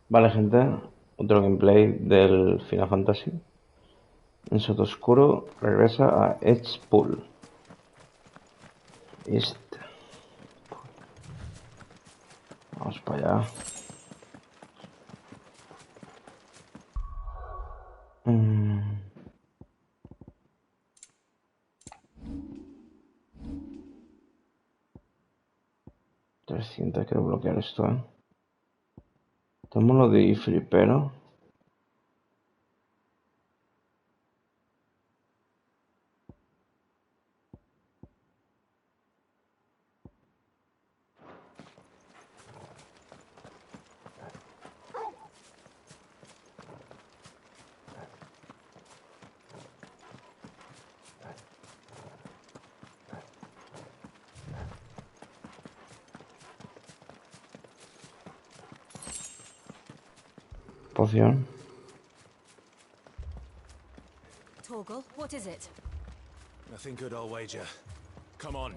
Vale, gente, otro gameplay del Final Fantasy. En Soto Oscuro regresa a Edge Pool. Este. Vamos para allá. Mm, 300, quiero bloquear esto, Tenemos lo de flipero. Poción. Torgal, what is it? Nothing good, I'll wager. Come on.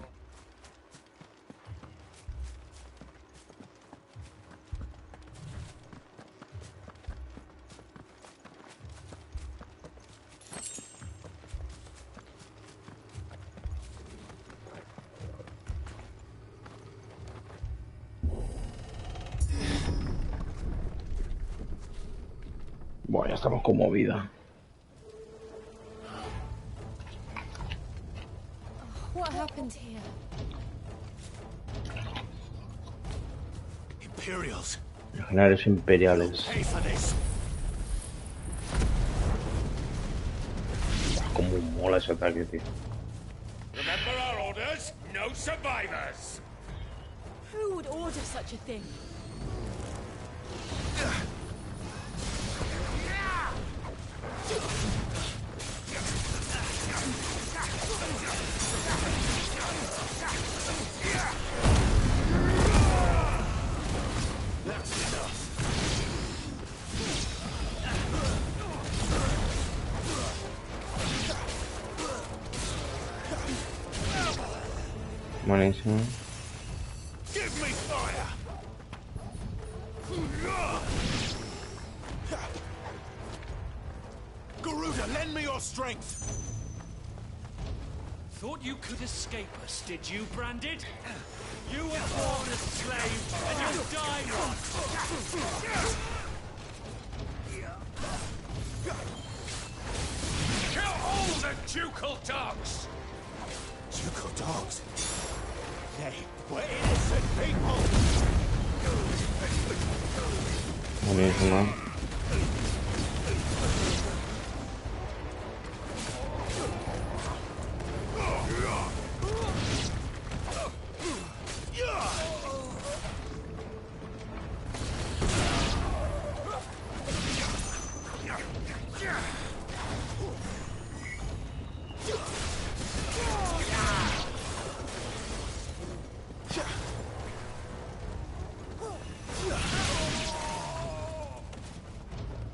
Bueno, ya estamos con movida. What happened here? Imperials. Legionarios imperiales. Pay for this. Como mola ese ataque, tío. Remember our orders? No survivors. Who would order such a thing? That's enough. Buenísimo. Give me fire. Garuda, lend me your strength. Thought you could escape us, did you, Branded? You were born a slave, and you'll die one. Kill all the ducal dogs! Ducal dogs. They were innocent people. Buenísimo.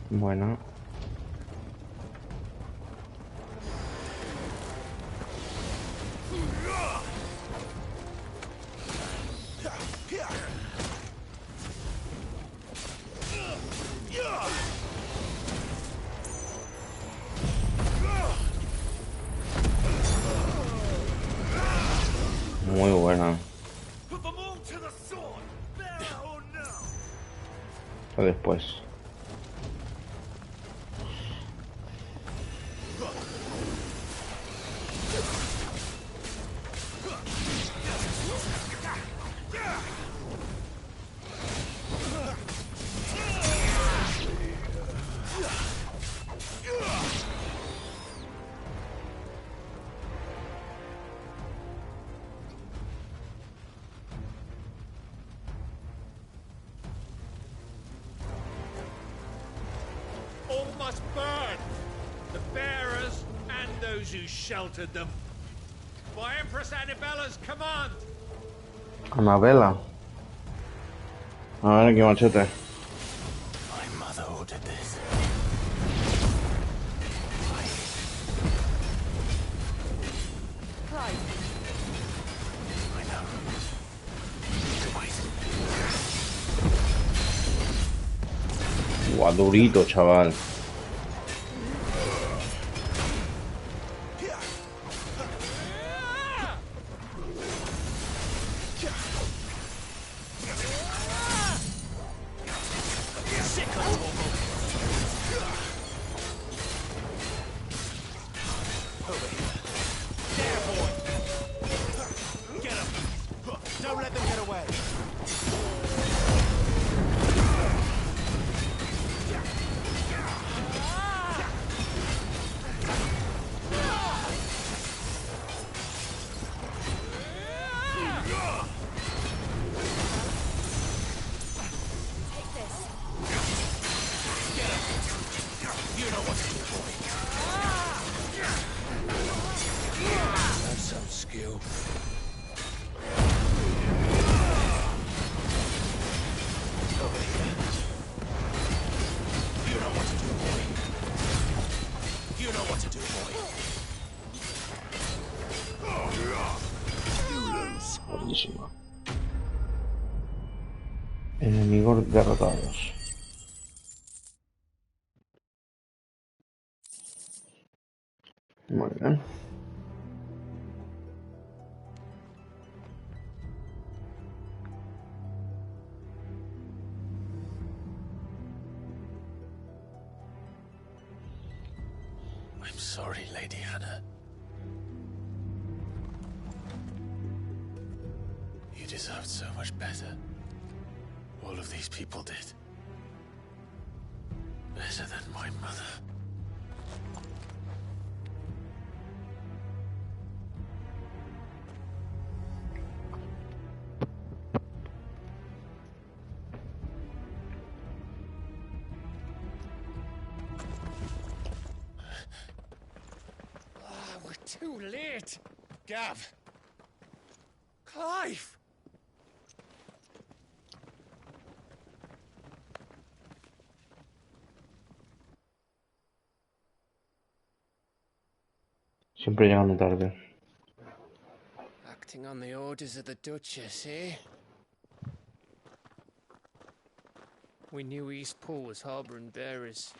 Bueno. Muy buena. Put them all to the sword, bear or no! O después. All must burn! The bearers and those who sheltered them. By Empress Annibella's command! Una vela. A ver aquí, machete. My mother ordered this. Pride. I know. Wait. Buah, durito, chaval. Don't let them get away. Take this. You know what to do, boy. That's some skill. Over here. You know what to do, boy. You know what to do, boy. You lose. Buenísima. Enemigos derrotados. Muy bien. I'm sorry, Lady Hannah. You deserved so much better. All of these people did. Better than my mother. We're too late. Gav. Clive. Siempre llegando tarde. Acting on the orders of the Duchess, eh? We knew Eastpool was harbouring bearers.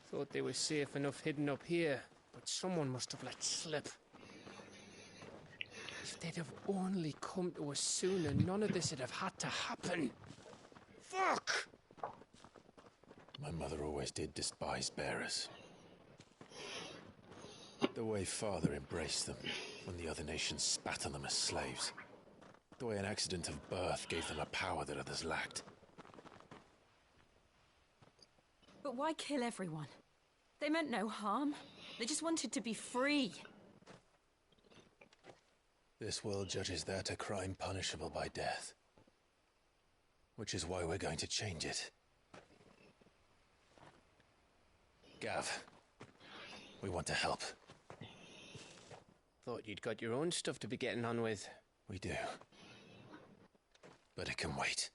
Thought they were safe enough hidden up here, but someone must have let slip. If they'd have only come to us sooner, none of this would have had to happen. Fuck! My mother always did despise bearers. The way Father embraced them when the other nations spat on them as slaves. The way an accident of birth gave them a power that others lacked. But why kill everyone? They meant no harm. They just wanted to be free. This world judges that a crime punishable by death. Which is why we're going to change it. Gav, we want to help. Thought you'd got your own stuff to be getting on with. We do. But it can wait.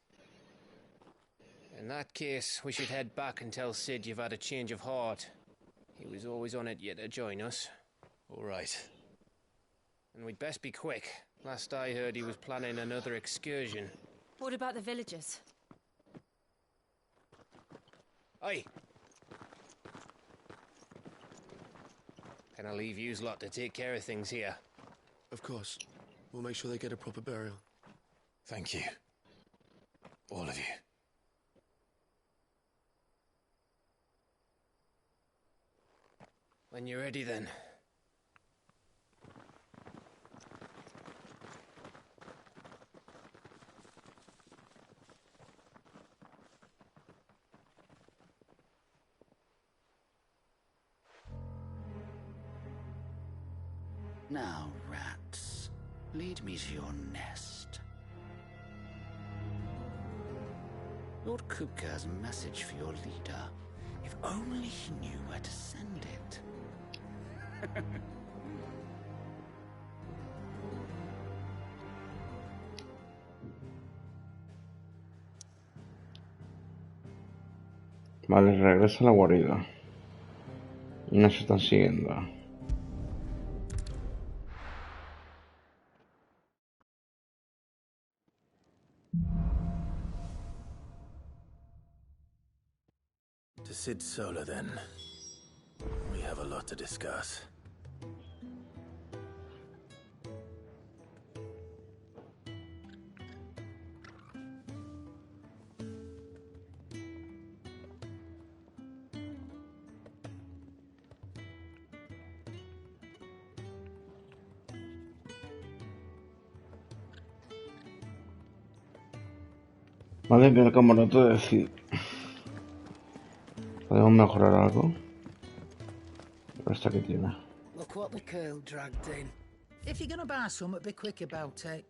In that case, we should head back and tell Sid you've had a change of heart. He was always on it yet to join us. All right. And we'd best be quick. Last I heard, he was planning another excursion. What about the villagers? Aye. Can I leave yous lot to take care of things here? Of course. We'll make sure they get a proper burial. Thank you. All of you. When you're ready, then. Now, rats, lead me to your nest. Lord Kupka has a message for your leader. If only he knew where to send it. Vale, regresa a la guarida. Nos están siguiendo. To Sid Solar, then. We have a lot to discuss. Vale, que el camarote decide. ¿Podemos mejorar algo? Esta que tiene. Look what the curl dragged in. If you're gonna buy some, be quick about it.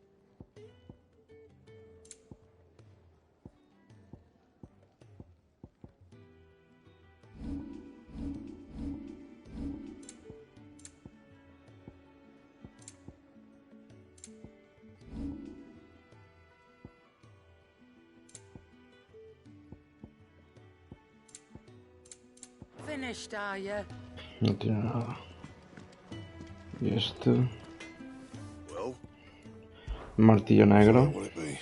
Finished, are you? No tiene nada. Y este. Well, Martillo negro. what will it be?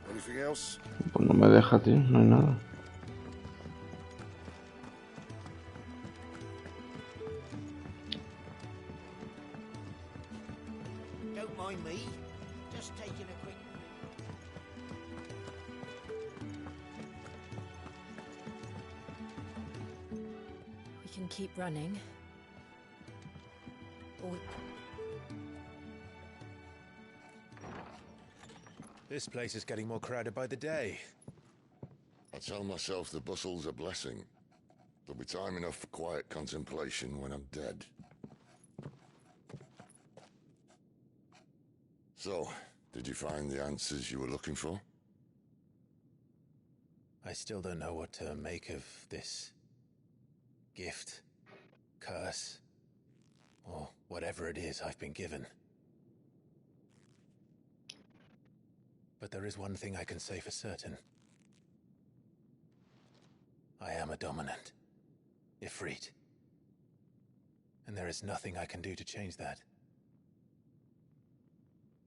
Anything else? Pues no me deja, tío. No hay nada. Don't mind me. Just taking a quick... We can keep running. Or we... This place is getting more crowded by the day. I tell myself the bustle's a blessing. There'll be time enough for quiet contemplation when I'm dead. So, did you find the answers you were looking for? I still don't know what to make of this gift, curse, or whatever it is I've been given. But there is one thing I can say for certain. I am a dominant, Ifrit. And there is nothing I can do to change that.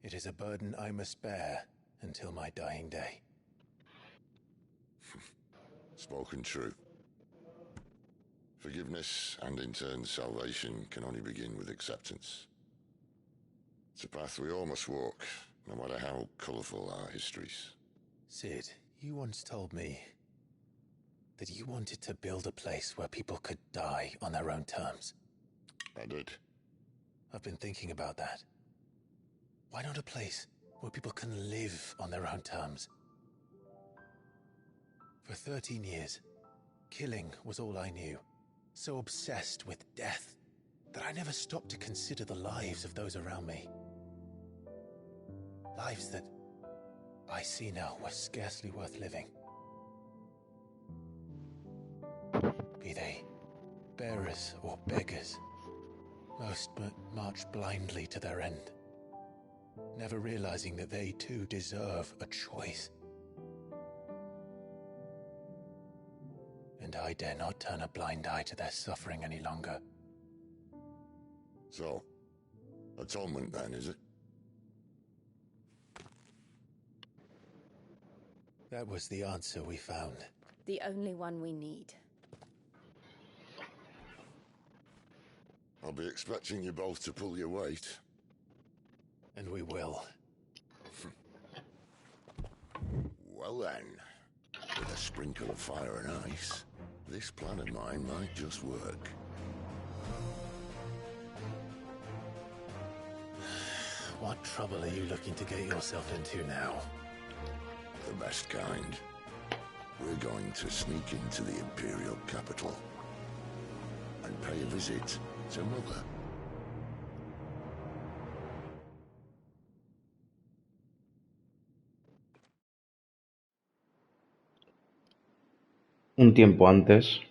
It is a burden I must bear until my dying day. Spoken true. Forgiveness and in turn salvation can only begin with acceptance. It's a path we all must walk, no matter how colourful our histories. Sid, you once told me that you wanted to build a place where people could die on their own terms. I did. I've been thinking about that. Why not a place where people can live on their own terms? For 13 years, killing was all I knew. So obsessed with death that I never stopped to consider the lives of those around me. Lives that I see now were scarcely worth living. Be they bearers or beggars, most march blindly to their end, never realizing that they too deserve a choice. And I dare not turn a blind eye to their suffering any longer. So, atonement then, is it? That was the answer we found. The only one we need. I'll be expecting you both to pull your weight. And we will. Well then, with a sprinkle of fire and ice, this plan of mine might just work. What trouble are you looking to get yourself into now? The best kind. We're going to sneak into the Imperial capital and pay a visit to Mother. Un tiempo antes,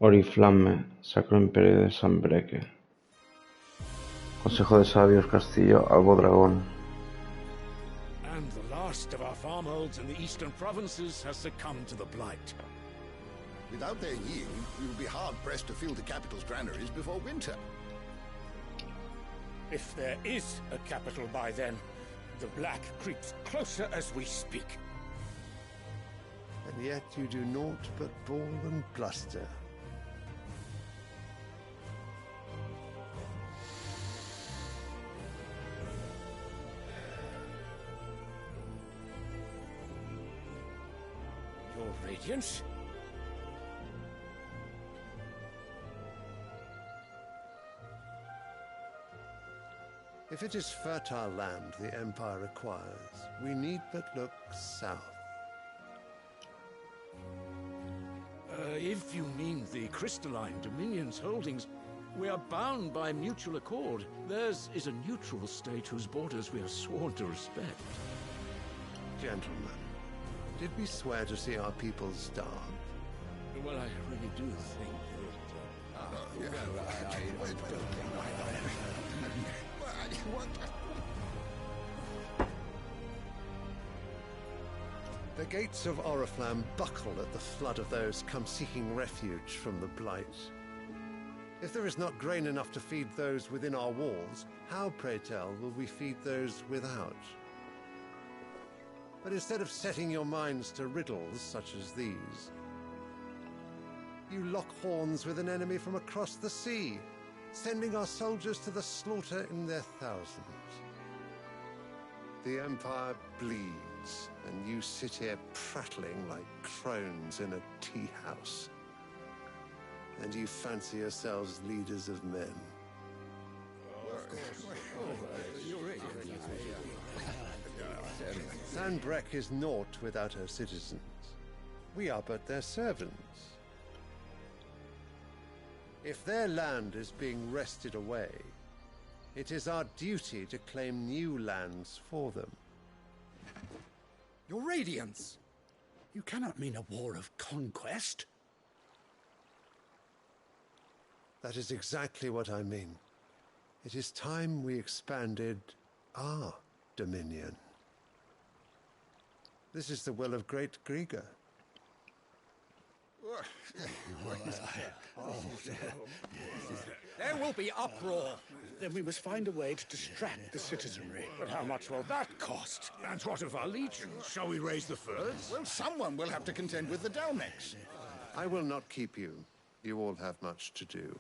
Oriflamme, Sacro Imperio de Sanbreque. Consejo de Sabios, Castillo, Albo Dragón. And the last of our farmholds in the eastern provinces has succumbed to the blight. Without their yield, we will be hard-pressed to fill the capital's granaries before winter. If there is a capital by then, the black creeps closer as we speak. And yet you do naught but bawl and bluster. Your Radiance? If it is fertile land the Empire requires, we need but look south. If you mean the crystalline Dominion's holdings, we are bound by mutual accord. Theirs is a neutral state whose borders we are sworn to respect. Gentlemen, did we swear to see our people starve? Well, I really do think The gates of Oriflamme buckle at the flood of those come seeking refuge from the blight. If there is not grain enough to feed those within our walls, how, pray tell, will we feed those without? But instead of setting your minds to riddles such as these, you lock horns with an enemy from across the sea, sending our soldiers to the slaughter in their thousands. The Empire bleeds, and you sit here prattling like crones in a tea house. And you fancy yourselves leaders of men. Sanbreque is naught without her citizens. We are but their servants. If their land is being wrested away, it is our duty to claim new lands for them. Your Radiance! You cannot mean a war of conquest. That is exactly what I mean. It is time we expanded our dominion. This is the will of great Grieger. There will be uproar. Then we must find a way to distract the citizenry. But how much will that cost? And what of our legions? Shall we raise the furs? Well, someone will have to contend with the Dalmex. I will not keep you. You all have much to do.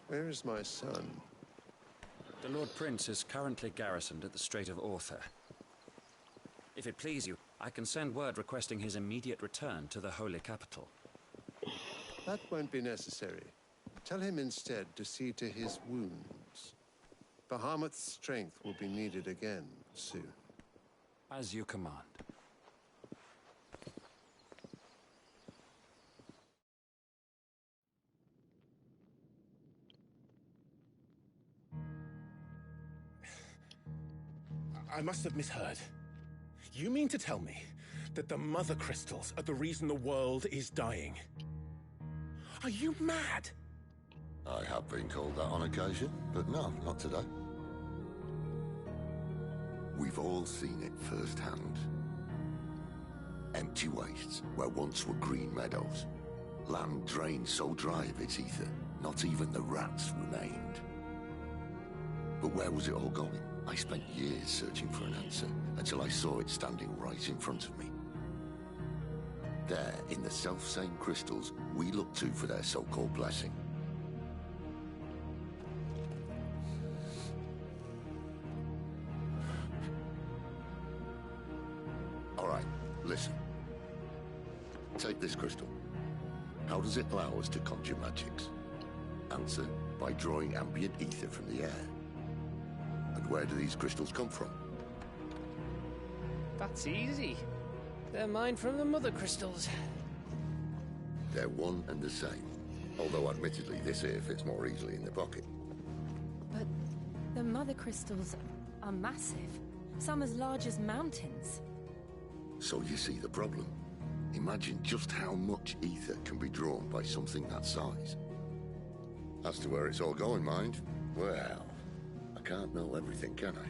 Where is my son? The Lord Prince is currently garrisoned at the Strait of Arthur. If it please you, I can send word requesting his immediate return to the Holy Capital. That won't be necessary. Tell him instead to see to his wounds. Bahamut's strength will be needed again soon. As you command. I must have misheard. You mean to tell me that the Mother Crystals are the reason the world is dying? Are you mad? I have been called that on occasion, but no, not today. We've all seen it firsthand. Empty wastes where once were green meadows. Land drained so dry of its ether, not even the rats remained. But where was it all going? I spent years searching for an answer, until I saw it standing right in front of me. There, in the self-same crystals we look to for their so-called blessing. All right, listen. Take this crystal. How does it allow us to conjure magics? Answer, by drawing ambient ether from the air. And where do these crystals come from? That's easy. They're mine from the mother crystals. They're one and the same. Although admittedly this here fits more easily in the pocket. But the mother crystals are massive. Some as large as mountains. So you see the problem. Imagine just how much ether can be drawn by something that size. As to where it's all going, mind, well, I can't know everything, can I?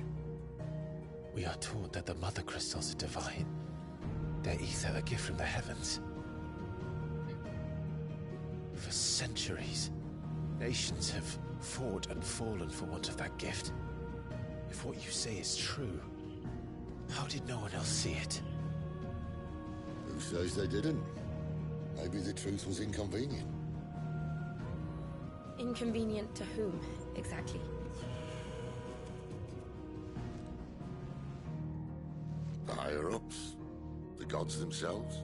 We are taught that the mother crystals are divine. Their ether a gift from the heavens. For centuries, nations have fought and fallen for want of that gift. If what you say is true, how did no one else see it? Who says they didn't? Maybe the truth was inconvenient. Inconvenient to whom, exactly? The higher-ups? The gods themselves?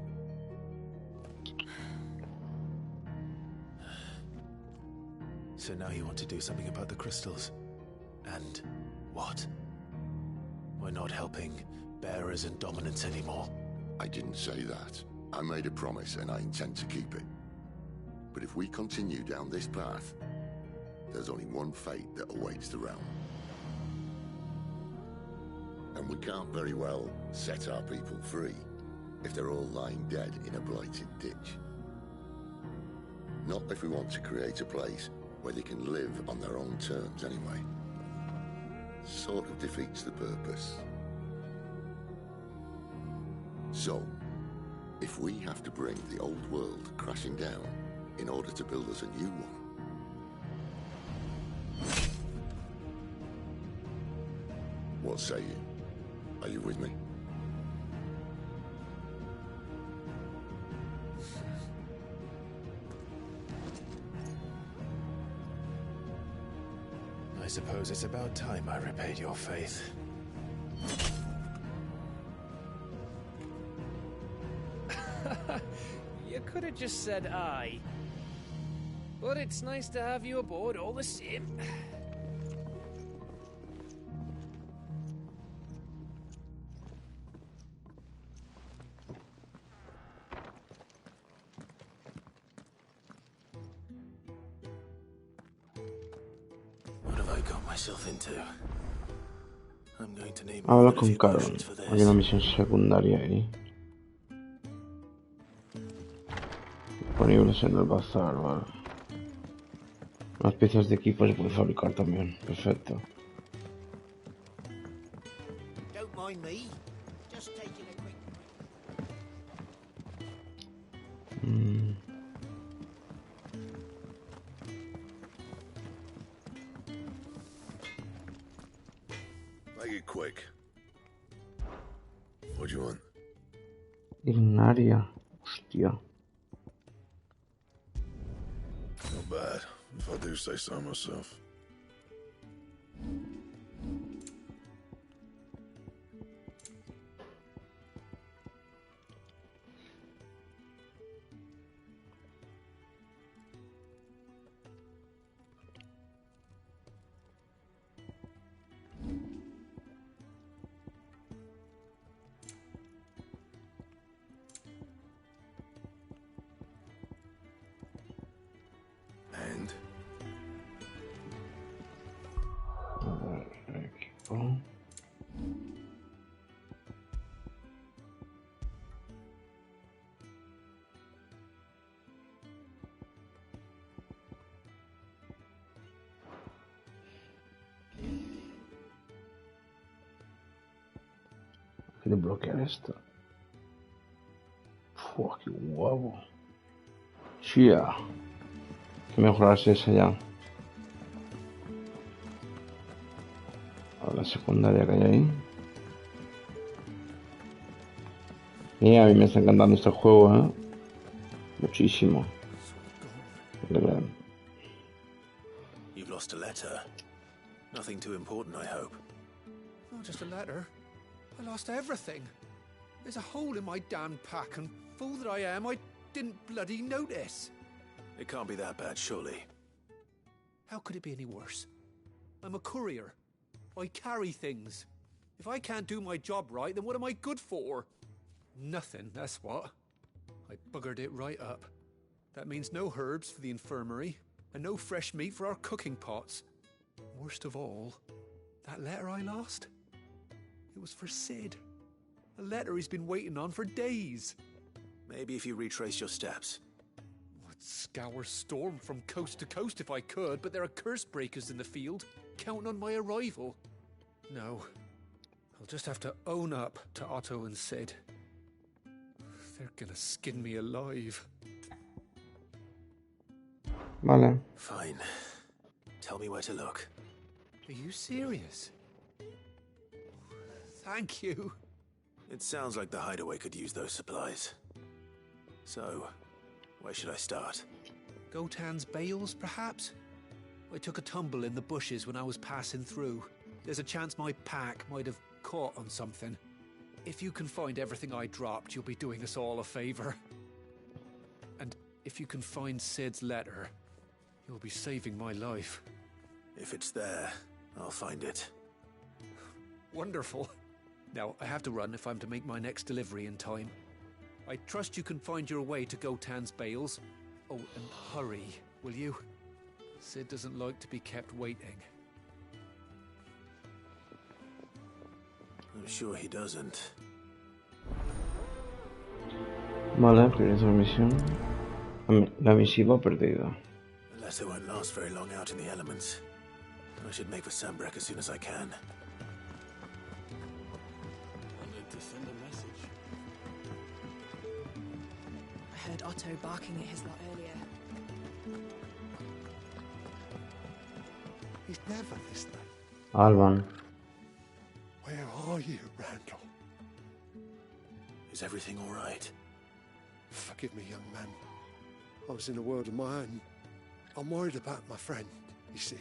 So now you want to do something about the crystals. And what? We're not helping bearers and dominants anymore. I didn't say that. I made a promise and I intend to keep it. But if we continue down this path, there's only one fate that awaits the realm. And we can't very well set our people free if they're all lying dead in a blighted ditch. Not if we want to create a place where they can live on their own terms anyway. Sort of defeats the purpose. So, if we have to bring the old world crashing down in order to build us a new one, what say you? Are you with me? I suppose it's about time I repaid your faith. You could have just said aye. But it's nice to have you aboard all the same. What have I got myself into? I'm going to need Habla more than a con few Carol. potions for Hay this. una misión secundaria ahí. Disponibles en el bazar, vale. Las piezas de equipo se pueden fabricar también. Perfecto. Don't mind me. Just taking a quick... Make it quick. What do you want? Ignaria. Hostia. Not bad, if I do say so myself. And? Equipo. Hay que desbloquear esto. Fua, qué guapo. Chia. Hay que mejorarse esa ya. A la secundaria que hay ahí. Y a mí me está encantando este juego, ¿eh? Muchísimo. De verdad. You've lost a letter. Nothing too important, I hope. Not just a letter. I lost everything. There's a hole in my damn pack, and fool that I am, I didn't bloody notice. It can't be that bad, surely. How could it be any worse? I'm a courier. I carry things. If I can't do my job right, then what am I good for? Nothing, that's what. I buggered it right up. That means no herbs for the infirmary, and no fresh meat for our cooking pots. Worst of all, that letter I lost? It was for Sid. A letter he's been waiting on for days. Maybe if you retrace your steps. I'd scour Storm from coast to coast if I could, but there are curse breakers in the field, counting on my arrival. No, I'll just have to own up to Otto and Sid. They're gonna skin me alive. Vale. Fine. Tell me where to look. Are you serious? Thank you. It sounds like the hideaway could use those supplies. So, where should I start? Gotan's bales, perhaps? I took a tumble in the bushes when I was passing through. There's a chance my pack might have caught on something. If you can find everything I dropped, you'll be doing us all a favor. And if you can find Sid's letter, you'll be saving my life. If it's there, I'll find it. Wonderful. Now, I have to run if I'm to make my next delivery in time. I trust you can find your way to Gotan's bales. Oh, and hurry, will you? Sid doesn't like to be kept waiting. I'm sure he doesn't. Vale, priorizo la misión. La misiva perdida. The letter won't last very long out in the elements. I should make for Sambrek as soon as I can. I need to send a message. I heard Otto barking at his lot earlier. He's never this late. Alban. Where are you, Randall? Is everything all right? Forgive me, young man. I was in a world of my own. I'm worried about my friend, you see.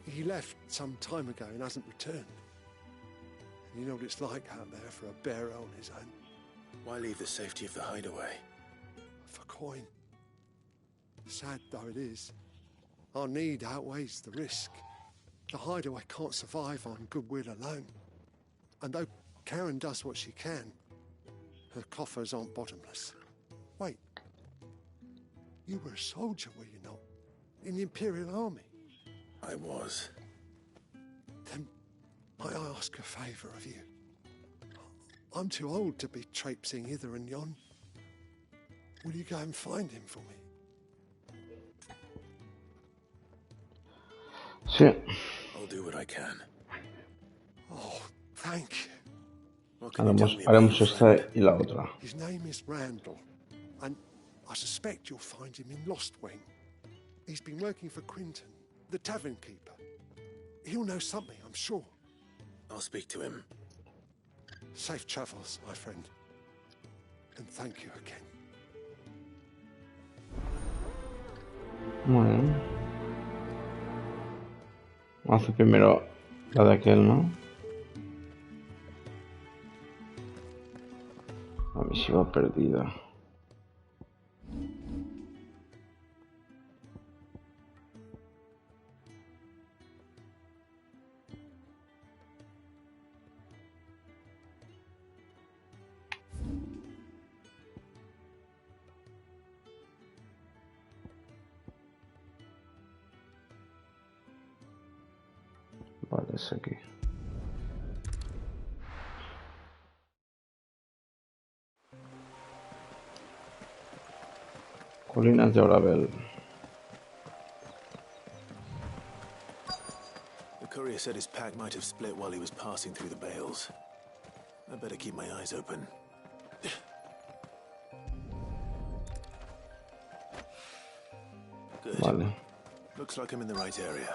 He left some time ago and hasn't returned. And you know what it's like out there for a bearer on his own. Why leave the safety of the hideaway? For coin. Sad though it is, our need outweighs the risk. The hideaway can't survive on goodwill alone. And though Karen does what she can, her coffers aren't bottomless. Wait. You were a soldier, were you not? In the Imperial Army? I was. Then might I ask a favour of you? I'm too old to be traipsing hither and yon. Will you go and find him for me? Sí. I'll do what I can. Oh, thank you. Haremos esta y la otra. His name is Randall, and I suspect you'll find him in Lost Wing. He's been working for Quinton, the tavern keeper. He'll know something, I'm sure. I'll speak to him. Safe travels, my friend. And thank you again. Muy bien. Vamos a hacer primero la de aquel, ¿no? La misiva perdida. Vale, es aquí. Colinas de Orabel. The courier said his pack might have split while he was passing through the bales. I better keep my eyes open. Good. Vale. Looks like I'm in the right area.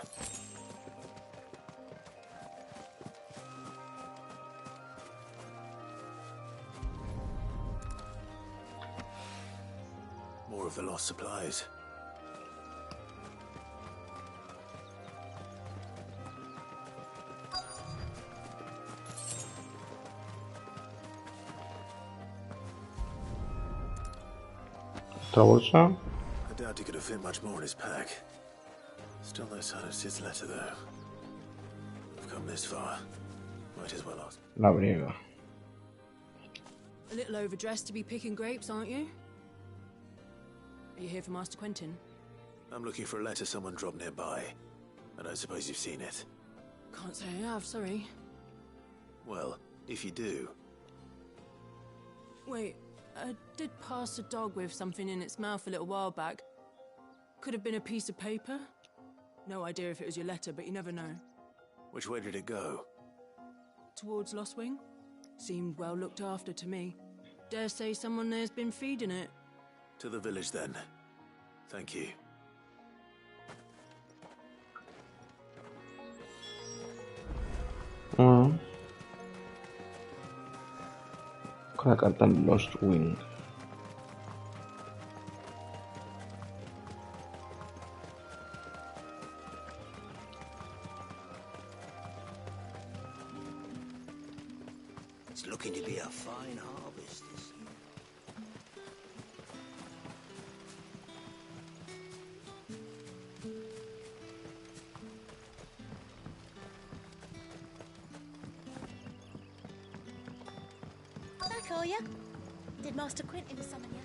More of the lost supplies. Otra bolsa. I doubt he could have fit much more in his pack. Still no sign of Sid's letter, though. I've come this far. Might as well ask. La briega. A little overdressed to be picking grapes, aren't you? Are you here for Master Quentin? I'm looking for a letter someone dropped nearby. I don't suppose you've seen it. Can't say I have, sorry. Well, if you do... Wait, I did pass a dog with something in its mouth a little while back. Could have been a piece of paper. No idea if it was your letter, but you never know. Which way did it go? Towards Lost Wing? Seemed well looked after to me. Dare say someone there's been feeding it. To the village, then. Thank you. Con la carta Lost Wing. It's looking to be a fine harvest this year. Back, are ya? Did Master Quentin summon ya?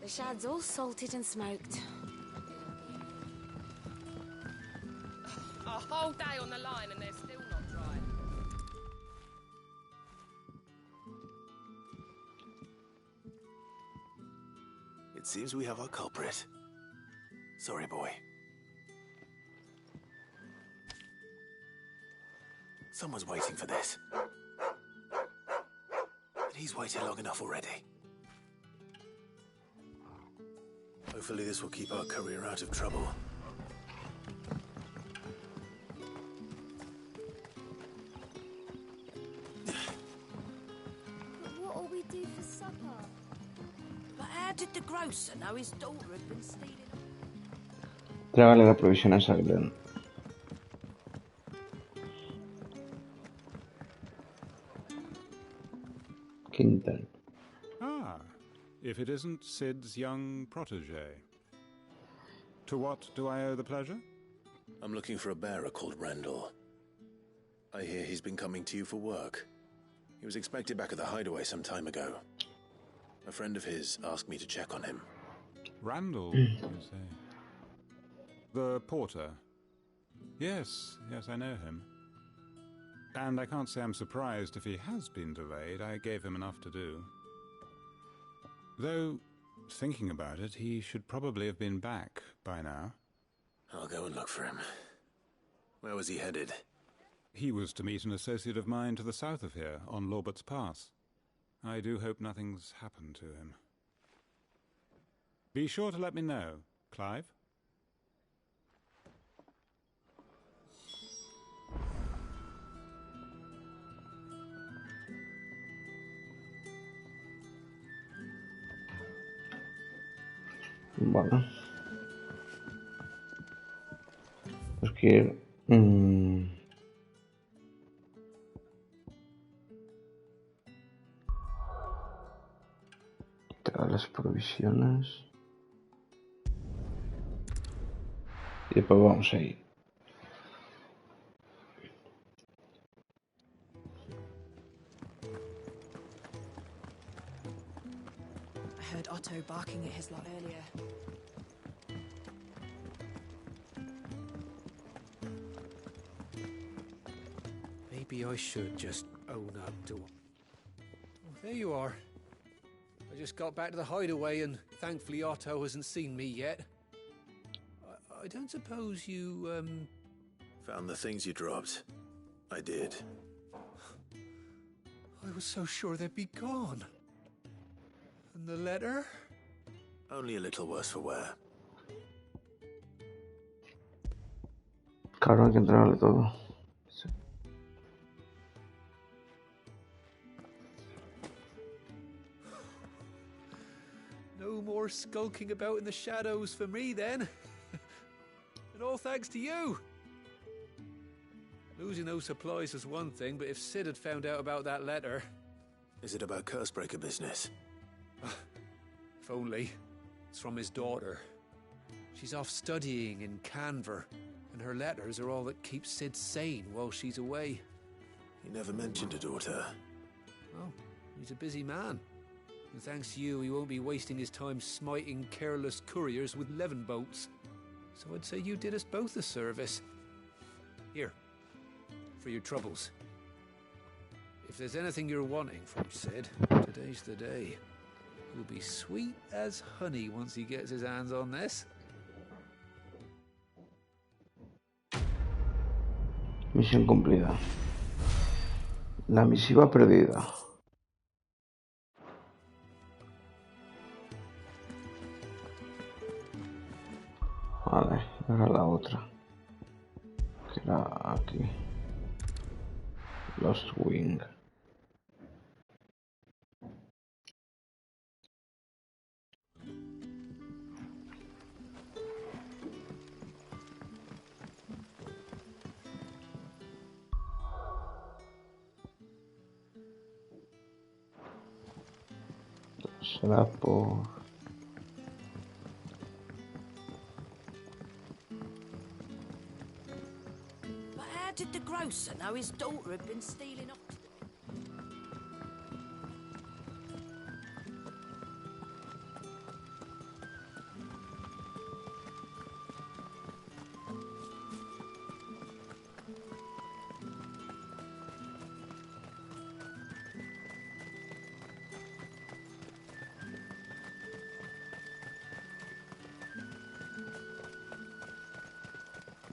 The shad's all salted and smoked. A whole day on the line and they're still not dry. It seems we have our culprit. Sorry, boy. Someone's waiting for this. And he's waited long enough already. Hopefully this will keep our courier out of trouble. What'll we do for supper? But how did the grocer know his daughter had been stealing? Trágale la provisión a esa Glen. Quintal. Ah, if it isn't Sid's young protege. To what do I owe the pleasure? I'm looking for a bearer called Randall. I hear he's been coming to you for work. He was expected back at the hideaway some time ago. A friend of his asked me to check on him. Randall, you say? The porter? Yes, I know him. And I can't say I'm surprised if he has been delayed. I gave him enough to do. Though, thinking about it, he should probably have been back by now. I'll go and look for him. Where was he headed? He was to meet an associate of mine to the south of here, on Lorbert's Pass. I do hope nothing's happened to him. Be sure to let me know, Clive. Bueno. Pues que ir... Traer las provisiones. Y después vamos a ir. I heard Otto barking at his lot earlier. Maybe I should just own up to... Oh, there you are. I just got back to the hideaway and thankfully Otto hasn't seen me yet. I don't suppose you, Found the things you dropped. I did. I was so sure they'd be gone. And the letter? Only a little worse for wear. Claro, hay que entregarle todo. Sí. No more skulking about in the shadows for me, then. And all thanks to you. Losing those supplies is one thing, but if Sid had found out about that letter... Is it about Cursebreaker business? If only. It's from his daughter. She's off studying in Canver, and her letters are all that keeps Sid sane while she's away. He never mentioned a daughter. Oh, he's a busy man. And thanks to you, he won't be wasting his time smiting careless couriers with levin bolts. So I'd say you did us both a service. Here, for your troubles. If there's anything you're wanting from Sid, today's the day. He'll be sweet as honey once he gets his hands on this. Misión cumplida. La misiva perdida. Vale, ahora la otra. Que era aquí. Lost Wing. Será por... But how did the grocer know his daughter had been stealing off?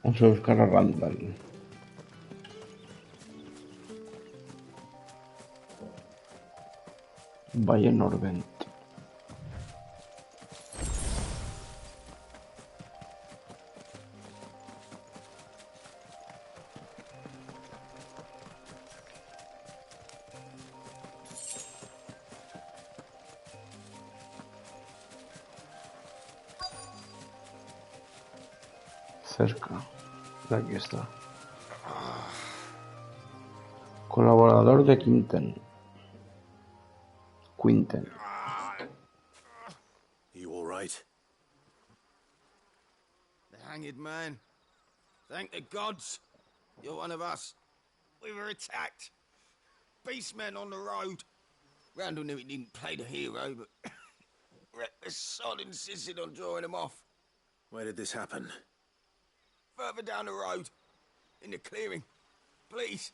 Vamos a buscar a Randall. Valle Norvent. Cerca. Aquí está. Colaborador de Quinten. You all right? The hanged man. Thank the gods. You're one of us. We were attacked. Beastmen on the road. Randall knew he didn't play the hero, but the sod insisted on drawing him off. Where did this happen? Further down the road. In the clearing. Please.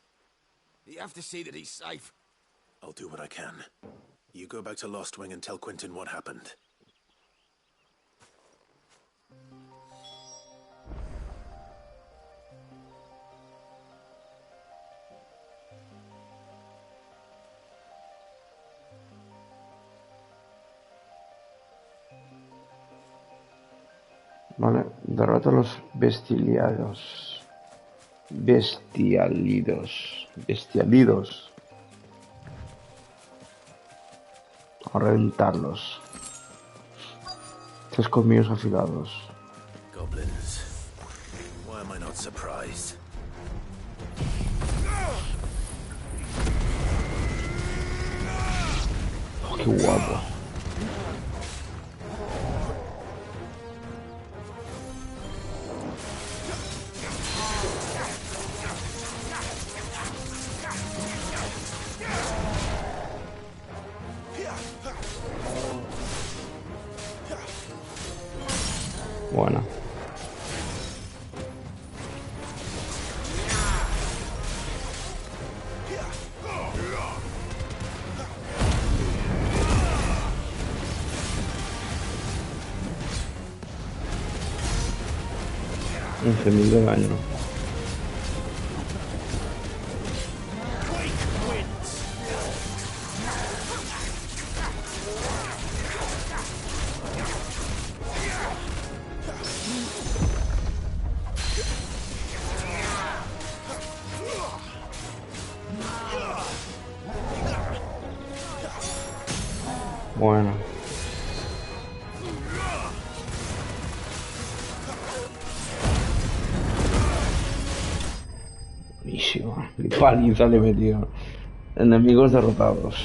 You have to see that he's safe. I'll do what I can. You go back to Lost Wing and tell Quentin what happened. Vale, derrota a los bestialidos. Bestialidos. A reventarlos. 3 colmillos afilados. Goblins. Why am I not surprised? Oh, qué guapo. Bueno. $11.000 de daño. Bueno. Buenísimo. Qué paliza le metió. Enemigos derrotados.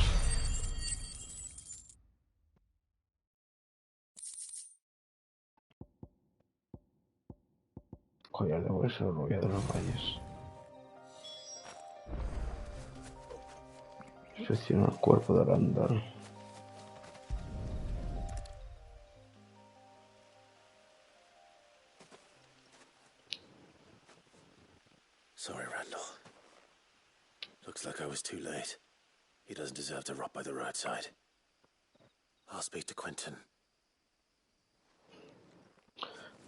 Collar de hueso, rubia de los valles. Inspecciona el cuerpo de Randall. Sorry, Randall. Looks like I was too late. He doesn't deserve to rot by the roadside. I'll speak to Quentin.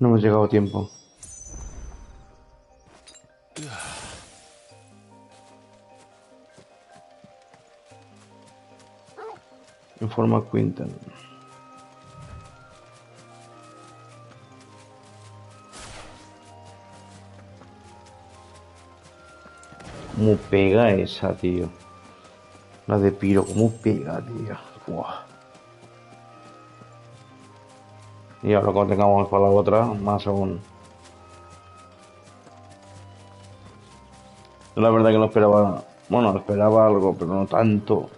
No hemos llegado a tiempo. Informa a Quentin. ¿Cómo pega esa, tío? La de Piro, ¿cómo pega, tío? Buah. Y ahora cuando tengamos para la otra, más aún. La verdad que no esperaba... Bueno, esperaba algo, pero no tanto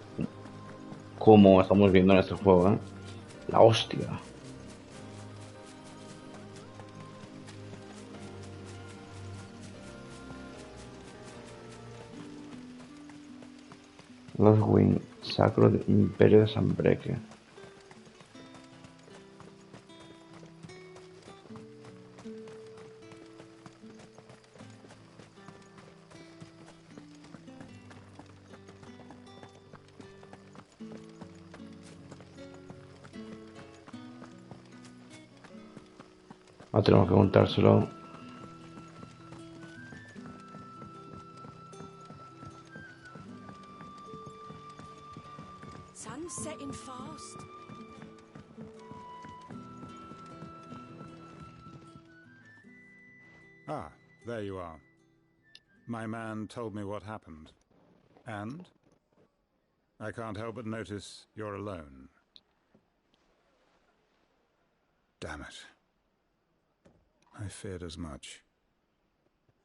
como estamos viendo en este juego, ¿eh? La hostia. Los Wing, Sacro del Imperio de Sanbreque. Ahora tenemos que contárselo. Sun's setting fast. Ah, there you are. My man told me what happened. And? I can't help but notice you're alone. Damn it. I feared as much.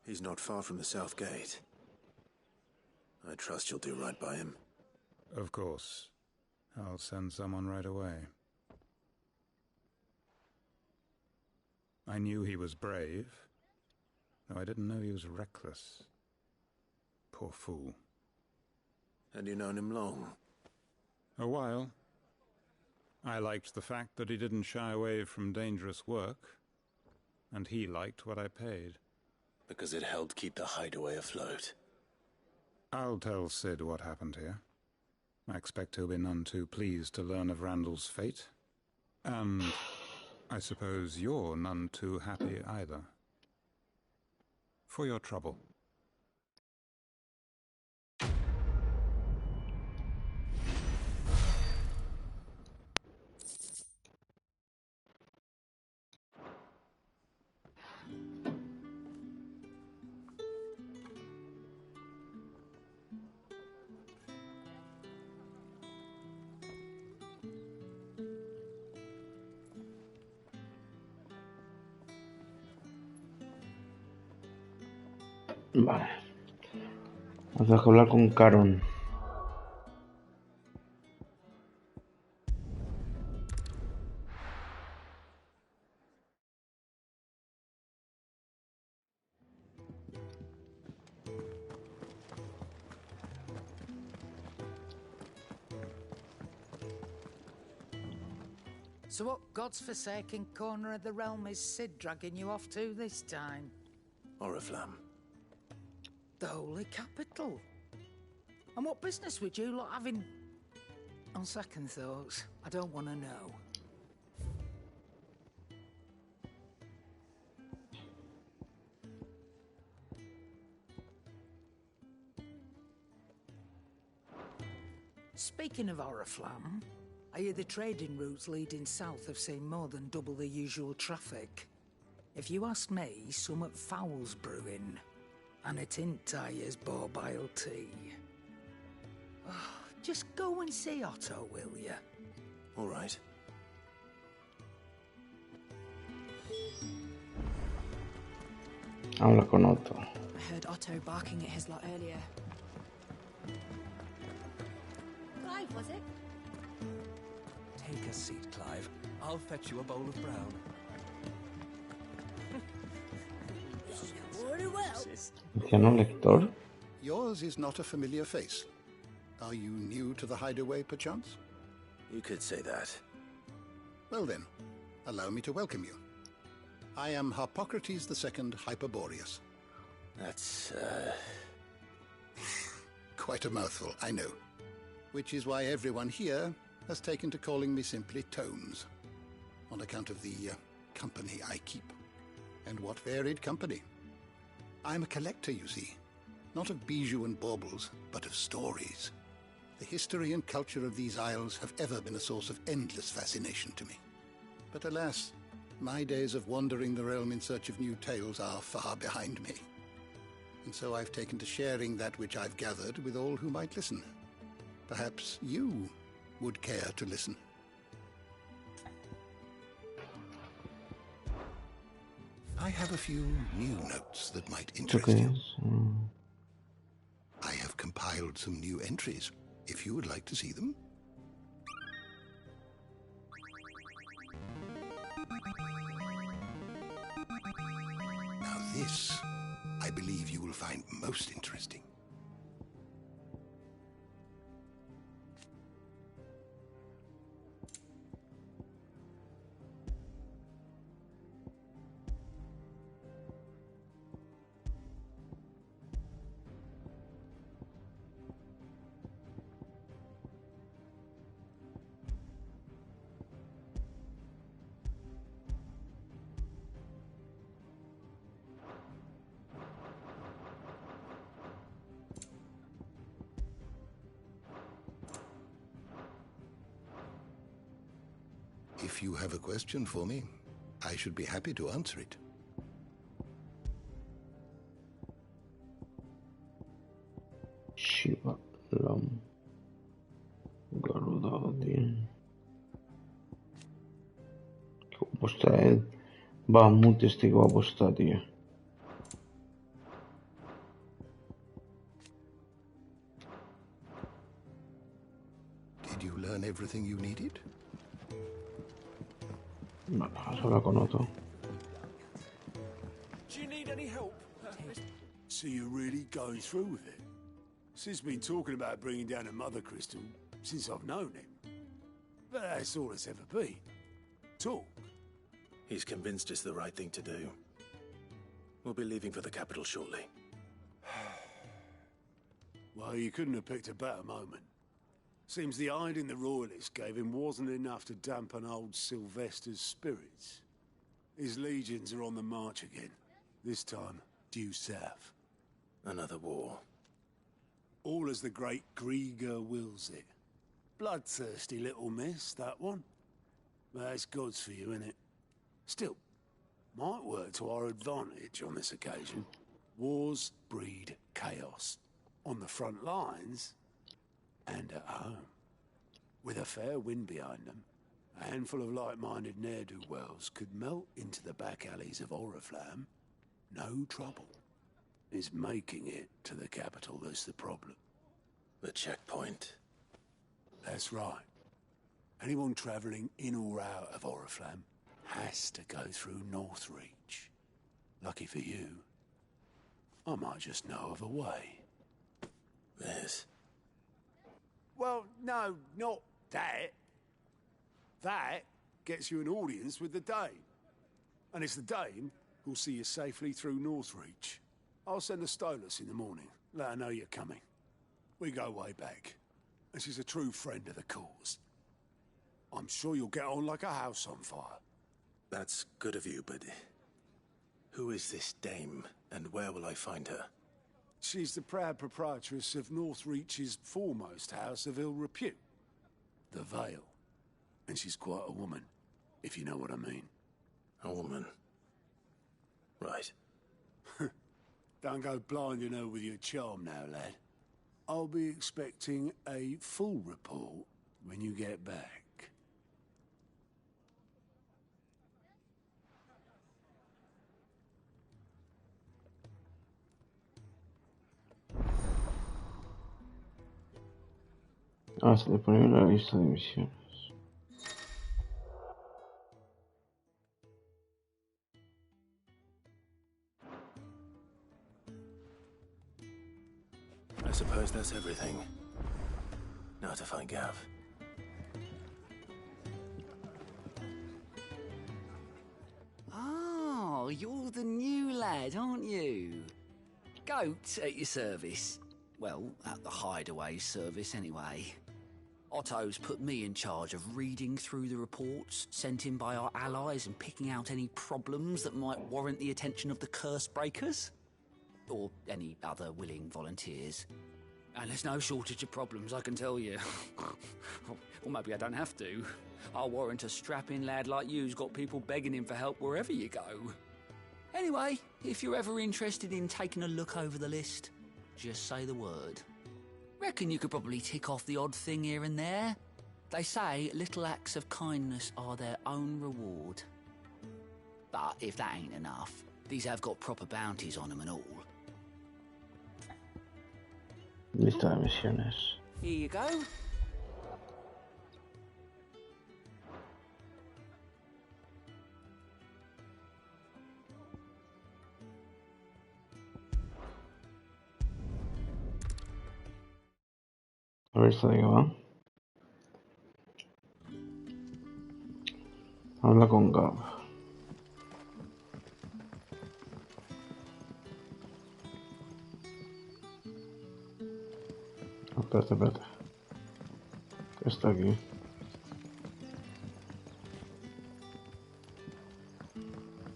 He's not far from the South Gate. I trust you'll do right by him. Of course. I'll send someone right away. I knew he was brave, though I didn't know he was reckless. Poor fool. And you've known him long? A while. I liked the fact that he didn't shy away from dangerous work, and he liked what I paid. Because it helped keep the hideaway afloat. I'll tell Sid what happened here. I expect he'll be none too pleased to learn of Randall's fate. And I suppose you're none too happy either. For your trouble. Vale. Vamos a hablar con Caron. So what God's forsaken corner of the realm is Sid dragging you off to this time? Oriflamme. The Holy Capital. And what business would you lot having? On second thoughts, I don't want to know. Speaking of Oriflamme, I hear the trading routes leading south have seen more than double the usual traffic. If you ask me, somewhat foul's brewing. And it ain't Tyre's borbile tea. Oh, just go and see Otto, will you? All right. Habla con Otto. I heard Otto barking at his lot earlier. Clive, was it? Take a seat, Clive. I'll fetch you a bowl of brown. well. Anciano lector. Yours is not a familiar face. Are you new to the hideaway, perchance? You could say that. Well then, allow me to welcome you. I am Harpocrates II Hyperboreus. That's, Quite a mouthful, I know. Which is why everyone here has taken to calling me simply Tomes, on account of the company I keep. And what varied company. I'm a collector, you see. Not of bijou and baubles, but of stories. The history and culture of these isles have ever been a source of endless fascination to me. But alas, my days of wandering the realm in search of new tales are far behind me. And so I've taken to sharing that which I've gathered with all who might listen. Perhaps you would care to listen. I have a few new notes that might interest you. I have compiled some new entries, if you would like to see them. Now this, I believe you will find most interesting. If you have a question for me, I should be happy to answer it. Shiva Lam Garuda Odin. Che guapo sta Ed. Bahamut, sti guapo sta, tío. Did you learn everything you needed? Vale, ahora la conozco. Do you need any help? So you're really going through with it? Sid's been talking about bringing down a mother crystal since I've known him. But that's all it's ever been. Talk. He's convinced it's the right thing to do. We'll be leaving for the capital shortly. Well, you couldn't have picked a better moment. Seems the hiding the royalists gave him wasn't enough to dampen old Sylvester's spirits. His legions are on the march again. This time, due south. Another war. All as the great Grieger wills it. Bloodthirsty little miss, that one. But that's God's for you, innit? Still, might work to our advantage on this occasion. Wars breed chaos. On the front lines, and at home. With a fair wind behind them, a handful of like-minded ne'er-do-wells could melt into the back alleys of Oriflamme. No trouble. It's making it to the capital that's the problem. The checkpoint. That's right. Anyone travelling in or out of Oriflamme has to go through Northreach. Lucky for you, I might just know of a way. This? Well, no, not that. That gets you an audience with the Dame. And it's the Dame who'll see you safely through Northreach. I'll send a Stolas in the morning. Let her know you're coming. We go way back. And she's a true friend of the cause. I'm sure you'll get on like a house on fire. That's good of you, but who is this Dame, and where will I find her? She's the proud proprietress of Northreach's foremost house of ill repute, the Vale. And she's quite a woman, if you know what I mean. A woman? Right. Don't go blinding her with your charm now, lad. I'll be expecting a full report when you get back. Ah, está disponible la lista de misiones. That's everything. Now to find Gav. Oh, you're the new lad, aren't you? Goat at your service. Well, at the Hideaway service anyway. Otto's put me in charge of reading through the reports sent in by our allies and picking out any problems that might warrant the attention of the curse breakers. Or any other willing volunteers. And there's no shortage of problems, I can tell you. Or maybe I don't have to. I'll warrant a strapping lad like you's got people begging him for help wherever you go. Anyway, if you're ever interested in taking a look over the list, just say the word. Reckon you could probably tick off the odd thing here and there. They say little acts of kindness are their own reward. But if that ain't enough, these have got proper bounties on them and all. Lista de misiones. Here you go. A ver esto de qué va. Habla con Gav. Espérate. ¿Qué está aquí?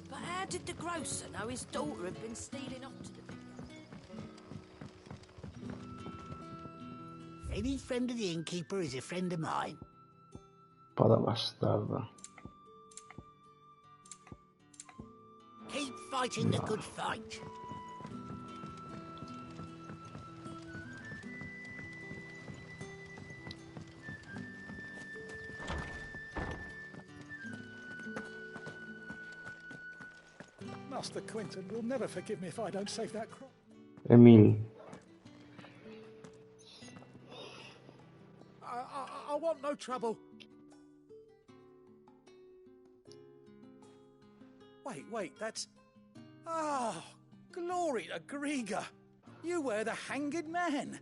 But how did the grocer know his daughter had been stealing off to the Any friend of the innkeeper is a friend of mine. Pada bastarda. Keep fighting the good fight. Master Quinton will never forgive me if I don't save that crop. Emil. I want no trouble. Wait, that's... Oh, glory to Grieger. You were the hanged man.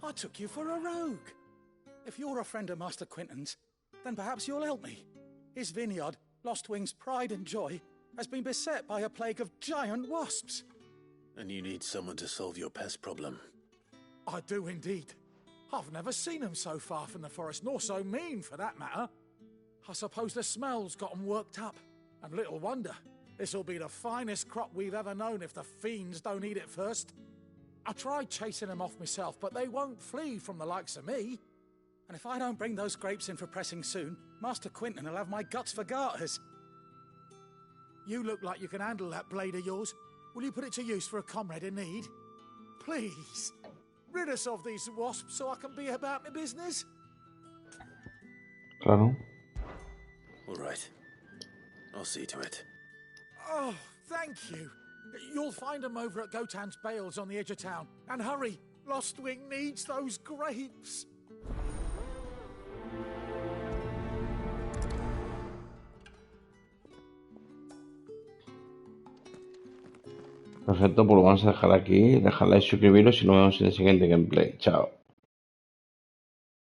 I took you for a rogue. If you're a friend of Master Quinton's, then perhaps you'll help me. His vineyard, Lostwing's pride and joy, has been beset by a plague of giant wasps. And you need someone to solve your pest problem. I do indeed. I've never seen them so far from the forest, nor so mean, for that matter. I suppose the smell's got them worked up. And little wonder. This'll be the finest crop we've ever known if the fiends don't eat it first. I tried chasing them off myself, but they won't flee from the likes of me. And if I don't bring those grapes in for pressing soon, Master Quinton will have my guts for garters. You look like you can handle that blade of yours. Will you put it to use for a comrade in need? Please. Rid us of these wasps so I can be about my business. Claro. All right. I'll see to it. Oh, thank you. You'll find them over at Gotan's Bales on the edge of town. And hurry, Lostwing needs those grapes. Perfecto, pues lo vamos a dejar aquí. Dejadle suscribiros y nos vemos en el siguiente gameplay. Chao.